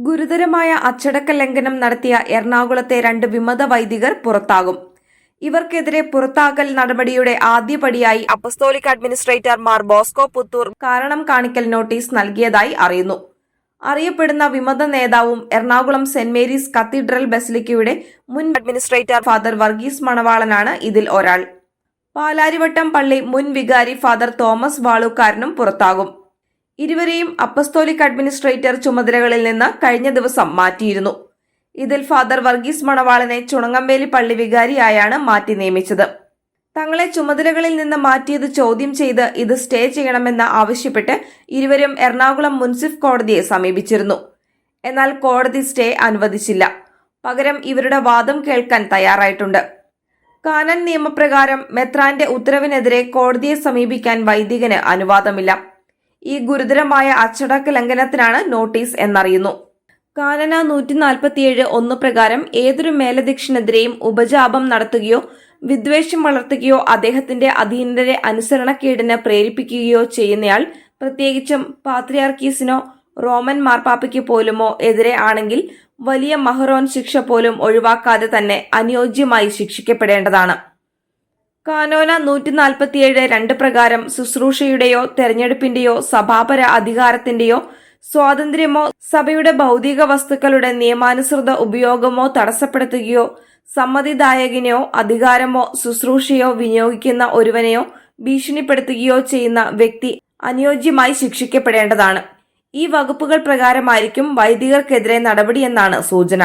ഗുരുതരമായ അച്ചടക്ക ലംഘനം നടത്തിയ എറണാകുളത്തെ 2 വിമത വൈദികർ പുറത്താകും. ഇവർക്കെതിരെ പുറത്താക്കൽ നടപടിയുടെ ആദ്യപടിയായി apostolic administrator Mar Bosco Puthur കാരണം കാണിക്കൽ നോട്ടീസ് നൽകിയതായി അറിയുന്നു. അറിയപ്പെടുന്ന വിമത നേതാവും എറണാകുളം സെന്റ് മേരീസ് കത്തീഡ്രൽ ബസിലിക്കയുടെ മുൻ അഡ്മിനിസ്ട്രേറ്റർ ഫാദർ വർഗീസ് മണവാളനാണ് ഇതിൽ ഒരാൾ. പാലാരിവട്ടം പള്ളി മുൻ വികാരി ഫാദർ തോമസ് വാളൂക്കാരനും പുറത്താകും. ഇരുവരെയും അപ്പസ്തോലിക് അഡ്മിനിസ്ട്രേറ്റർ ചുമതലകളിൽ നിന്ന് കഴിഞ്ഞ ദിവസം മാറ്റിയിരുന്നു. ഇതിൽ ഫാദർ വർഗീസ് മണവാളനെ ചുണങ്ങമ്പേലി പള്ളി വികാരിയായാണ് മാറ്റി നിയമിച്ചത്. തങ്ങളെ ചുമതലകളിൽ നിന്ന് മാറ്റിയത് ചോദ്യം ചെയ്ത് ഇത് സ്റ്റേ ചെയ്യണമെന്ന് ആവശ്യപ്പെട്ട് ഇരുവരും എറണാകുളം മുൻസിഫ് കോടതിയെ സമീപിച്ചിരുന്നു. എന്നാൽ കോടതി സ്റ്റേ അനുവദിച്ചില്ല. പകരം ഇവരുടെ വാദം കേൾക്കാൻ തയ്യാറായിട്ടുണ്ട്. കാനൻ നിയമപ്രകാരം മെത്രാന്റെ ഉത്തരവിനെതിരെ കോടതിയെ സമീപിക്കാൻ വൈദികന് അനുവാദമില്ല. ഈ ഗുരുതരമായ അച്ചടക്ക ലംഘനത്തിനാണ് നോട്ടീസ് എന്നറിയുന്നു. കാനന 147(1) പ്രകാരം ഏതൊരു മേലധ്യക്ഷനെതിരെയും ഉപജാപം നടത്തുകയോ വിദ്വേഷം വളർത്തുകയോ അദ്ദേഹത്തിന്റെ അധീനരെ അനുസരണക്കേടിന് പ്രേരിപ്പിക്കുകയോ ചെയ്യുന്നയാൾ പ്രത്യേകിച്ചും പാത്രിയാർക്കീസിനോ റോമൻ മാർപ്പാപ്പയ്ക്ക് പോലുമോ എതിരെ ആണെങ്കിൽ വലിയ മഹറോൻ ശിക്ഷ പോലും ഒഴിവാക്കാതെ തന്നെ അനുയോജ്യമായി ശിക്ഷിക്കപ്പെടേണ്ടതാണ്. കാനോന 147(2) പ്രകാരം ശുശ്രൂഷയുടെയോ തെരഞ്ഞെടുപ്പിന്റെയോ സഭാപര അധികാരത്തിന്റെയോ സ്വാതന്ത്ര്യമോ സഭയുടെ ഭൗതിക വസ്തുക്കളുടെ നിയമാനുസൃത ഉപയോഗമോ തടസ്സപ്പെടുത്തുകയോ സമ്മതിദായകനെയോ അധികാരമോ ശുശ്രൂഷയോ വിനിയോഗിക്കുന്ന ഒരുവനെയോ ഭീഷണിപ്പെടുത്തുകയോ ചെയ്യുന്ന വ്യക്തി അനുയോജ്യമായി ശിക്ഷിക്കപ്പെടേണ്ടതാണ്. ഈ വകുപ്പുകൾ പ്രകാരമായിരിക്കും വൈദികർക്കെതിരെ നടപടിയെന്നാണ് സൂചന.